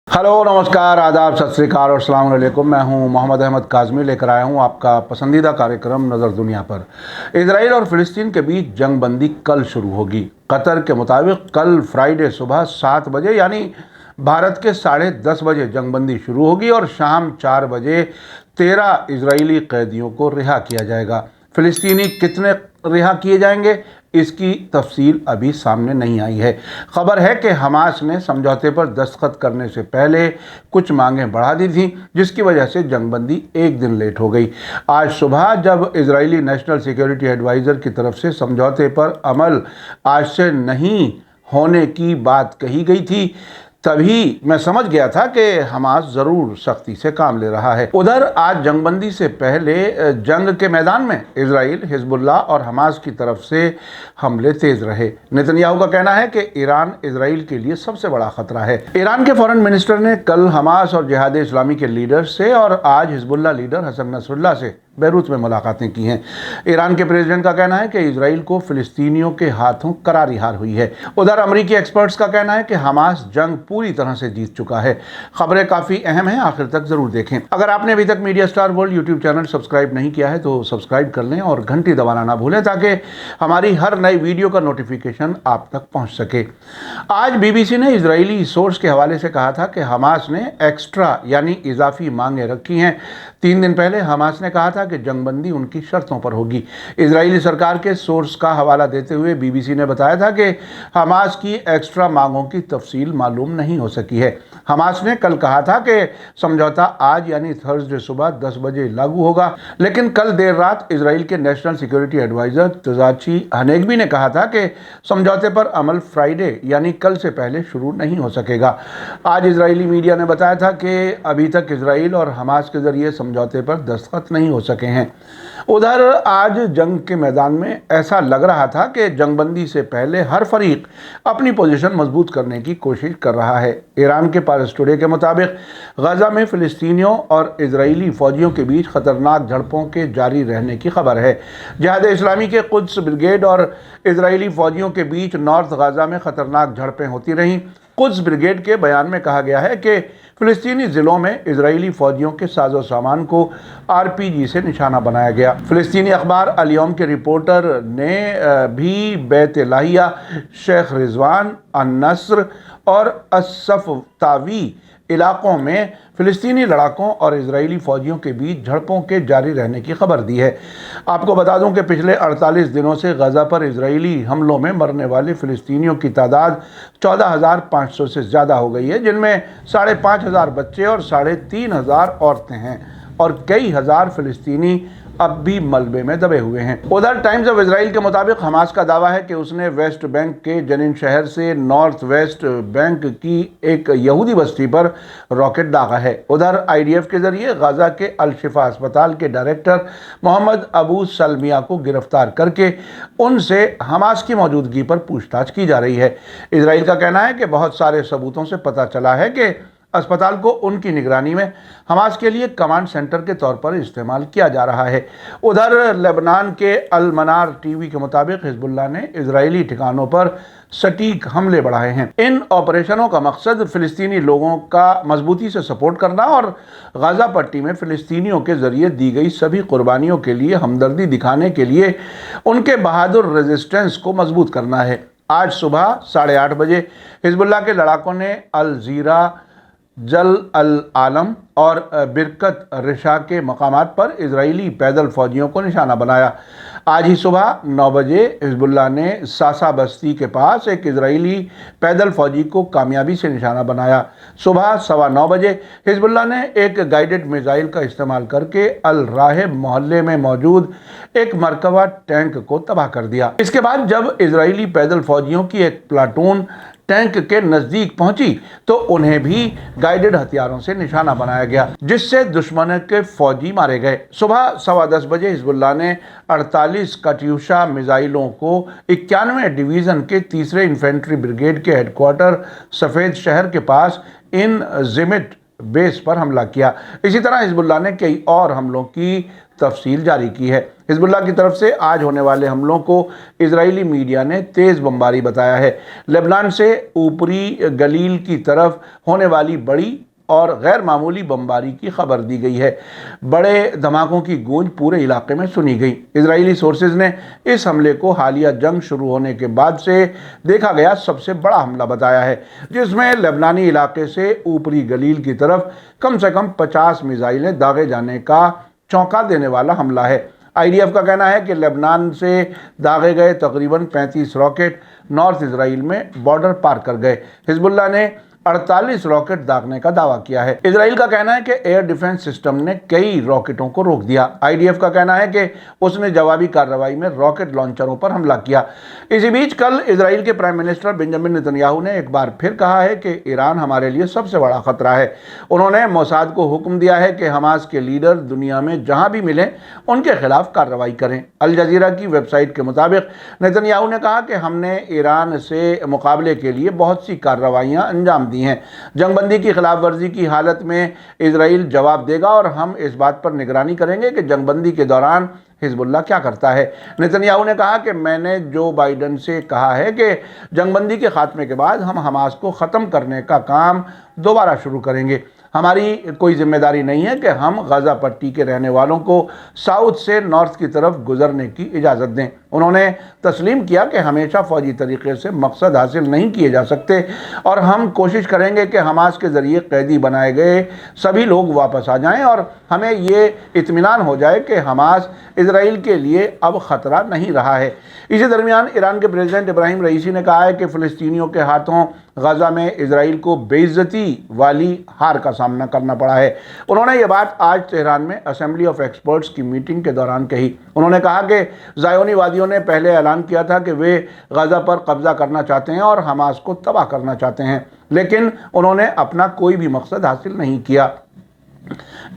Hello नमस्कार आदाब सत श्री अकाल और अस्सलाम वालेकुम। मैं हूं मोहम्मद अहमद काज़मी, लेकर आया हूं आपका पसंदीदा कार्यक्रम नज़र दुनिया पर। इजराइल और फ़िलिस्तीन के बीच जंग बंदी कल शुरू होगी। कतर के मुताबिक कल फ्राइडे सुबह 7 बजे यानी भारत के 10:30 बजे जंग बंदी शुरू होगी और शाम 4 बजे 13 इजरायली कैदियों को रिहा किया जाएगा। फ़िलिस्तीनी कितने रिहा किए जाएंगे, इसकी तफसील अभी सामने नहीं आई है। खबर है कि हमास ने समझौते पर दस्तखत करने से पहले कुछ मांगें बढ़ा दी थी, जिसकी वजह से जंगबंदी एक दिन लेट हो गई। आज सुबह जब इजरायली नेशनल सिक्योरिटी एडवाइज़र की तरफ से समझौते पर अमल आज से नहीं होने की बात कही गई थी, तभी मैं समझ गया था कि हमास ज़रूर सख्ती से काम ले रहा है। उधर आज जंगबंदी से पहले जंग के मैदान में इजराइल, हिजबुल्लाह और हमास की तरफ से हमले तेज रहे। नेतन्याहू का कहना है कि ईरान इजराइल के लिए सबसे बड़ा खतरा है। ईरान के फॉरेन मिनिस्टर ने कल हमास और जिहाद इस्लामी के लीडर से और आज हिजबुल्लाह लीडर हसन नसरुल्लाह से बेरूत में मुलाकातें की हैं। ईरान के प्रेसिडेंट का कहना है कि इजराइल को फ़िलिस्तीनियों के हाथों करारी हार हुई है। उधर अमरीकी एक्सपर्ट्स का कहना है कि हमास जंग पूरी तरह से जीत चुका है। खबरें काफ़ी अहम हैं, आखिर तक ज़रूर देखें। अगर आपने अभी तक media star world YouTube channel subscribe नहीं किया है तो सब्सक्राइब कर लें और घंटी दबाना ना भूलें ताकि हमारी हर नई वीडियो का नोटिफिकेशन आप तक पहुँच सके। आज BBC ने इजरायली सोर्स के हवाले से कहा था कि हमास ने एक्स्ट्रा यानी इजाफी मांगें रखी हैं। 3 दिन पहले हमास ने कहा था कि जंगबंदी उनकी शर्तों पर होगी। इजरायली सरकार के सोर्स का हवाला देते हुए BBC ने बताया था कि हमास की एक्स्ट्रा मांगों की तफसील मालूम नहीं हो सकी है। हमास ने कल कहा था कि समझौता आज यानी थर्सडे सुबह 10 बजे लागू होगा, लेकिन कल देर रात इजराइल के नेशनल सिक्योरिटी एडवाइज़र तजाची हनेगबी ने कहा था कि समझौते पर अमल फ्राइडे यानी कल से पहले शुरू नहीं हो सकेगा। आज इजरायली मीडिया ने बताया था कि अभी तक इजराइल और हमास के जरिए समझौते पर दस्तखत नहीं हो सके हैं। उधर आज जंग के मैदान में ऐसा लग रहा था कि जंगबंदी से पहले हर फरीक अपनी पोजीशन मजबूत करने की कोशिश कर रहा है। ईरान के पारस टुडे के मुताबिक गजा में फ़िलिस्तीनियों और इजरायली फ़ौजियों के बीच खतरनाक झड़पों के जारी रहने की खबर है। जिहाद इस्लामी के कुद्स ब्रिगेड और इजरायली फ़ौजियों के बीच नॉर्थ गजा में खतरनाक झड़पें होती रहीं। कुद्स ब्रिगेड के बयान में कहा गया है कि फ़िलिस्तीनी ज़िलों में इजरायली फ़ौजियों के साजो सामान को RPG से निशाना बनाया गया। फ़िलिस्तीनी अखबार अल-यौम के रिपोर्टर ने भी बैत लाहिया, शेख रिजवान, अन-नस्र और अस-सफ़तावी इलाकों में फ़िलिस्तीनी लड़ाकों और इजरायली फ़ौजियों के बीच झड़पों के जारी रहने की खबर दी है। आपको बता दूं कि पिछले 48 दिनों से गजा पर इजरायली हमलों में मरने वाले फ़िलिस्तीनियों की तादाद 14,500 से ज़्यादा हो गई है, जिनमें 5,500 बच्चे और 3,500 औरतें हैं और कई हज़ार फ़िलिस्तीनी अब भी मलबे में दबे हुए हैं। उधर टाइम्स ऑफ इजराइल के मुताबिक हमास का दावा है कि उसने वेस्ट बैंक के जनीन शहर से नॉर्थ वेस्ट बैंक की एक यहूदी बस्ती पर रॉकेट दागा है। उधर IDF के जरिए गाजा के अल शिफा अस्पताल के डायरेक्टर मोहम्मद अबू सलमिया को गिरफ्तार करके उनसे हमास की मौजूदगी पर पूछताछ की जा रही है। इजराइल का कहना है कि बहुत सारे सबूतों से पता चला है कि अस्पताल को उनकी निगरानी में हमास के लिए कमांड सेंटर के तौर पर इस्तेमाल किया जा रहा है। उधर लेबनान के अल मनार TV के मुताबिक हिजबुल्लाह ने इजरायली ठिकानों पर सटीक हमले बढ़ाए हैं। इन ऑपरेशनों का मकसद फ़िलिस्तीनी लोगों का मजबूती से सपोर्ट करना और गाज़ा पट्टी में फ़िलिस्तीनियों के ज़रिए दी गई सभी कुर्बानियों के लिए हमदर्दी दिखाने के लिए उनके बहादुर रेजिस्टेंस को मजबूत करना है। आज सुबह 8:30 बजे हिजबुल्लाह के लड़ाकों ने अल ज़ीरा, जल अल आलम और बिरकत रिशा के मकामात पर इजरायली पैदल फौजियों को निशाना बनाया। आज ही सुबह 9 बजे हिजबुल्लाह ने सासा बस्ती के पास एक इजरायली पैदल फौजी को कामयाबी से निशाना बनाया। सुबह 9:15 बजे हिजबुल्लाह ने एक गाइडेड मिसाइल का इस्तेमाल करके अल राहिब मोहल्ले में मौजूद एक मरकबा टैंक को तबाह कर दिया। इसके बाद जब इजरायली पैदल फौजियों की एक प्लाटून टैंक के नज़दीक पहुंची तो उन्हें भी गाइडेड हथियारों से निशाना बनाया गया, जिससे दुश्मन के फौजी मारे गए। सुबह 10:15 बजे हिजबुल्लाह ने 48 कट्यूशा मिसाइलों को 91 डिवीज़न के 3रे इन्फेंट्री ब्रिगेड के हेडक्वार्टर सफ़ेद शहर के पास इन जिमिट बेस पर हमला किया। इसी तरह हिजबुल्लाह ने कई और हमलों की तफसील जारी की है। हिजबुल्लाह की तरफ से आज होने वाले हमलों को इजरायली मीडिया ने तेज़ बमबारी बताया है। लेबनान से ऊपरी गलील की तरफ होने वाली बड़ी और गैर मामूली बमबारी की खबर दी गई है। बड़े धमाकों की गूंज पूरे इलाके में सुनी गई। इजरायली सोर्सेज ने इस हमले को हालिया जंग शुरू होने के बाद से देखा गया सबसे बड़ा हमला बताया है, जिसमें लेबनानी इलाके से ऊपरी गलील की तरफ कम से कम 50 मिसाइलें दागे जाने का चौंका देने वाला हमला है। IDF का कहना है कि लेबनान से दागे गए तकरीबन 35 रॉकेट नॉर्थ इसराइल में बॉर्डर पार कर गए। हिजबुल्लाह ने 48 रॉकेट दागने का दावा किया है। इजराइल का कहना है कि एयर डिफेंस सिस्टम ने कई रॉकेटों को रोक दिया। IDF का कहना है कि उसने जवाबी कार्रवाई में रॉकेट लॉन्चरों पर हमला किया। इसी बीच कल इजराइल के प्राइम मिनिस्टर बेंजामिन नेतन्याहू ने एक बार फिर कहा है कि ईरान हमारे लिए सबसे बड़ा खतरा है। उन्होंने मोसाद को हुक्म दिया है कि हमास के लीडर दुनिया में जहां भी मिले उनके खिलाफ कार्रवाई करें। अल जजीरा की वेबसाइट के मुताबिक नेतन्याहू ने कहा कि हमने ईरान से मुकाबले के लिए बहुत सी कार्रवाइयां अंजाम दी हैं। जंगबंदी की खिलाफ वर्जी की हालत में इजराइल जवाब देगा और हम इस बात पर निगरानी करेंगे कि जंगबंदी के दौरान हिजबुल्लाह क्या करता है। नेतन्याहू ने कहा कि मैंने जो बाइडन से कहा है कि जंगबंदी के खात्मे के बाद हम हमास को ख़त्म करने का काम दोबारा शुरू करेंगे। हमारी कोई जिम्मेदारी नहीं है कि हम गाज़ा पट्टी के रहने वालों को साउथ से नॉर्थ की तरफ गुजरने की इजाज़त दें। उन्होंने तस्लीम किया कि हमेशा फ़ौजी तरीके से मकसद हासिल नहीं किए जा सकते और हम कोशिश करेंगे कि हमास के ज़रिए कैदी बनाए गए सभी लोग वापस आ जाएं और हमें ये इत्मीनान हो जाए कि हमास इजराइल के लिए अब ख़तरा नहीं रहा है। इसी दरमियान ईरान के प्रेसिडेंट इब्राहिम रईसी ने कहा है कि फ़लस्तीनियों के हाथों गाज़ा में इजराइल को बेइज्जती वाली हार का सामना करना पड़ा है। उन्होंने ये बात आज तेहरान में असेंबली ऑफ एक्सपर्ट्स की मीटिंग के दौरान कही। उन्होंने कहा कि ज़ायोनीवादियों ने पहले ऐलान किया था कि वे गाज़ा पर कब्ज़ा करना चाहते हैं और हमास को तबाह करना चाहते हैं, लेकिन उन्होंने अपना कोई भी मकसद हासिल नहीं किया।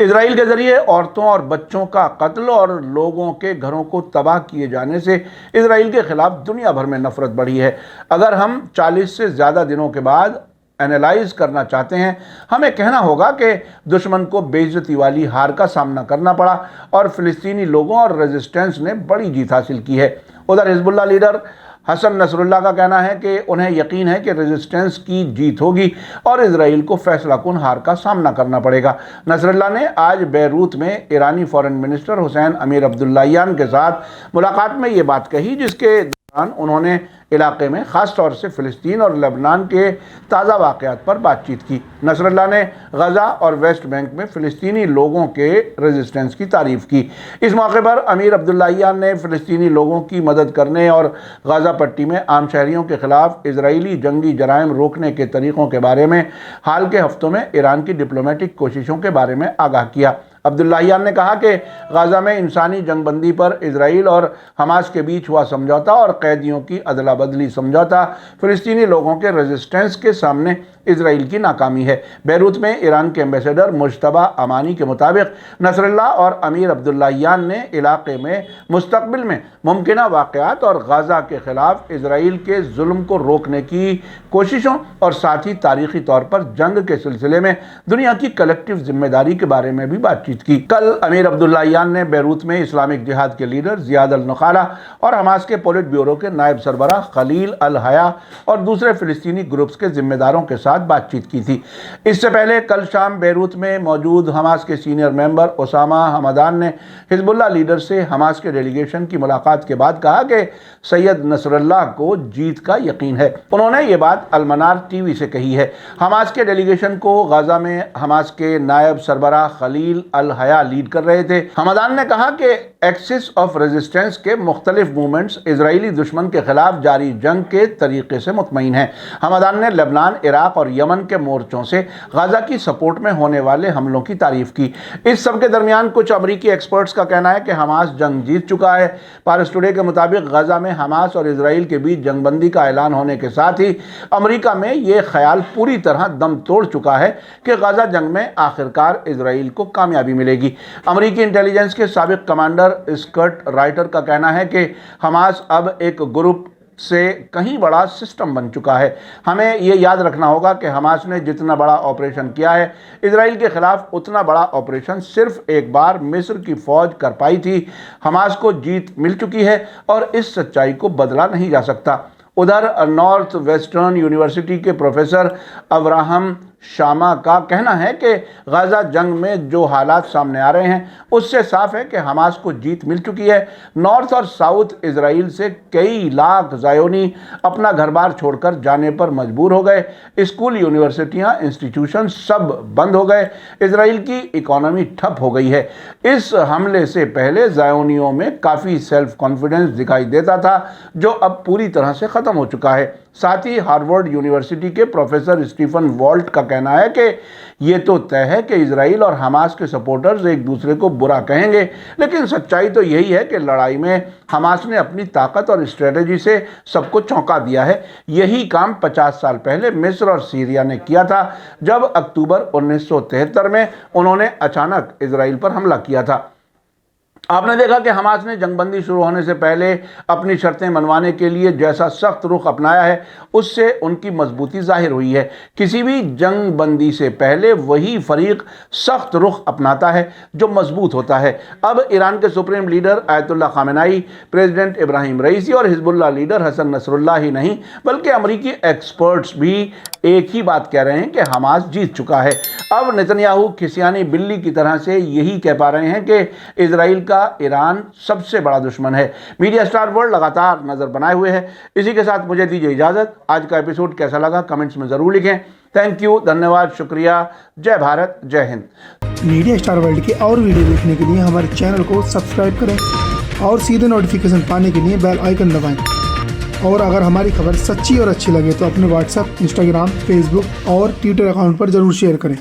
इजराइल के जरिए औरतों और बच्चों का कत्ल और लोगों के घरों को तबाह किए जाने से इजराइल के खिलाफ दुनिया भर में नफरत बढ़ी है। अगर हम 40 से ज़्यादा दिनों के बाद एनालाइज करना चाहते हैं, हमें कहना होगा कि दुश्मन को बेइज्जती वाली हार का सामना करना पड़ा और फ़िलिस्तीनी लोगों और रेजिस्टेंस ने बड़ी जीत हासिल की है। उधर हिजबुल्लाह लीडर हसन नसरुल्लाह का कहना है कि उन्हें यकीन है कि रेजिस्टेंस की जीत होगी और इजराइल को फैसला कुन हार का सामना करना पड़ेगा। नसरुल्लाह ने आज बैरूत में ईरानी फॉरेन मिनिस्टर हुसैन अमीर अब्दुल्लाहियान के साथ मुलाकात में ये बात कही, जिसके दौरान उन्होंने इलाके में ख़ास तौर से फ़िलिस्तीन और लेबनान के ताज़ा वाक़यात पर बातचीत की। नसरुल्लाह ने गज़ा और वेस्ट बैंक में फ़िलिस्तीनी लोगों के रेजिस्टेंस की तारीफ़ की। इस मौके पर अमीर अब्दुल्लाहियान ने फ़िलिस्तीनी लोगों की मदद करने और गज़ा पट्टी में आम शहरियों के ख़िलाफ़ इजरायली जंगी जराइम रोकने के तरीक़ों के बारे में हाल के हफ्तों में ईरान की डिप्लोमेटिक कोशिशों के बारे में आगाह किया। अब्दुल्लाहियान ने कहा कि गाज़ा में इंसानी जंगबंदी पर इजराइल और हमास के बीच हुआ समझौता और कैदियों की अदला बदली समझौता फ़िलिस्तीनी लोगों के रेजिस्टेंस के सामने इजराइल की नाकामी है। बैरूत में ईरान के एम्बेसडर मुश्तबा अमानी के मुताबिक नसरुल्लाह और अमीर अब्दुल्लाहियान ने इलाके में मुस्तकबिल में मुमकिना वाक़यात और गाज़ा के ख़िलाफ़ इजराइल के जुल्म को रोकने की कोशिशों और साथ ही तारीख़ी तौर पर जंग के सिलसिले में दुनिया की कलेक्टिव जिम्मेदारी के बारे में भी बातचीत की। कल अमीर अब्दुल्लाहियान ने बैरूत में इस्लामिक जिहाद के लीडर ज़ियाद अल नखाला और हमास के पोलिट ब्यूरो के नायब सरबराह खलील अल हया और दूसरे फ़िलिस्तीनी ग्रुप्स के जिम्मेदारों के साथ बातचीत की थी। इससे पहले कल शाम बैरूत में मौजूद हमास के सीनियर मेंबर ओसामा हमदान ने हिजबुल्लाह लीडर से हमास के डेलीगेशन की मुलाकात के बाद कहा कि सैयद नसरुल्लाह को जीत का यकीन है। उन्होंने ये बात अलमनार टीवी से कही है। हमास के डेलीगेशन को गाज़ा में हमास के नायब सरबराह खलील अल हया लीड कर रहे थे। हमदान ने कहा कि एक्सिस ऑफ रेजिस्टेंस के मुख्तलिफ मूवमेंट्स इजरायली दुश्मन के खिलाफ जारी जंग के तरीके से मुतमईन हैं। हमदान ने लेबनान, इराक और यमन के मोर्चों से गाज़ा की सपोर्ट में होने वाले हमलों की तारीफ की। इस सब के दरमियान कुछ अमरीकी एक्सपर्ट्स का कहना है कि हमास जंग जीत चुका है। पारस टुडे के मुताबिक गाज़ा में हमास और इजराइल के बीच जंगबंदी का ऐलान होने के साथ ही अमरीका में ये ख्याल पूरी तरह दम तोड़ चुका है कि गाज़ा जंग में आखिरकार इजराइल को कामयाबी मिलेगी। अमरीकी इंटेलिजेंस के साबिक कमांडर स्कॉट राइटर का कहना है कि हमास अब एक ग्रुप से कहीं बड़ा सिस्टम बन चुका है। हमें ये याद रखना होगा कि हमास ने जितना बड़ा ऑपरेशन किया है इजराइल के खिलाफ, उतना बड़ा ऑपरेशन सिर्फ एक बार मिस्र की फौज कर पाई थी। हमास को जीत मिल चुकी है और इस सच्चाई को बदला नहीं जा सकता। उधर नॉर्थ वेस्टर्न यूनिवर्सिटी के प्रोफेसर अब्राहम शामा का कहना है कि गाज़ा जंग में जो हालात सामने आ रहे हैं उससे साफ है कि हमास को जीत मिल चुकी है। नॉर्थ और साउथ इजराइल से कई लाख ज़ायोनी अपना घर बार छोड़कर जाने पर मजबूर हो गए। स्कूल, यूनिवर्सिटियां, इंस्टीट्यूशन सब बंद हो गए। इजराइल की इकोनॉमी ठप हो गई है। इस हमले से पहले ज़ायोनियों में काफ़ी सेल्फ कॉन्फिडेंस दिखाई देता था, जो अब पूरी तरह से ख़त्म हो चुका है। साथ ही हार्वर्ड यूनिवर्सिटी के प्रोफेसर स्टीफन वॉल्ट का कहना है कि ये तो तय है कि इजराइल और हमास के सपोर्टर्स एक दूसरे को बुरा कहेंगे, लेकिन सच्चाई तो यही है कि लड़ाई में हमास ने अपनी ताकत और स्ट्रेटेजी से सबको चौंका दिया है। यही काम 50 साल पहले मिस्र और सीरिया ने किया था, जब अक्टूबर 1973 में उन्होंने अचानक इजराइल पर हमला किया था। आपने देखा कि हमास ने जंगबंदी शुरू होने से पहले अपनी शर्तें मनवाने के लिए जैसा सख्त रुख अपनाया है, उससे उनकी मजबूती जाहिर हुई है। किसी भी जंगबंदी से पहले वही फरीक सख्त रुख अपनाता है जो मजबूत होता है। अब ईरान के supreme leader Ayatollah Khamenei, president Ebrahim Raisi और हिजबुल्लाह लीडर हसन नसरुल्लाह ही नहीं बल्कि अमरीकी एक्सपर्ट्स भी एक ही बात कह रहे हैं कि हमास जीत चुका है। अब नेतन्याहू खिसियानी बिल्ली की तरह से यही कह पा रहे हैं कि इजराइल का ईरान सबसे बड़ा दुश्मन है। मीडिया स्टार वर्ल्ड लगातार नजर बनाए हुए है। इसी के साथ मुझे दीजिए इजाजत। आज का एपिसोड कैसा लगा कमेंट्स में जरूर लिखें। थैंक यू, धन्यवाद, शुक्रिया। जय भारत, जय हिंद। मीडिया स्टार वर्ल्ड के और वीडियो देखने के लिए हमारे चैनल को सब्सक्राइब करें और सीधे नोटिफिकेशन पाने के लिए बेल आइकन दबाएं। और अगर हमारी खबर सच्ची और अच्छी लगे तो अपने व्हाट्सएप, इंस्टाग्राम, फेसबुक और ट्विटर अकाउंट पर जरूर शेयर करें।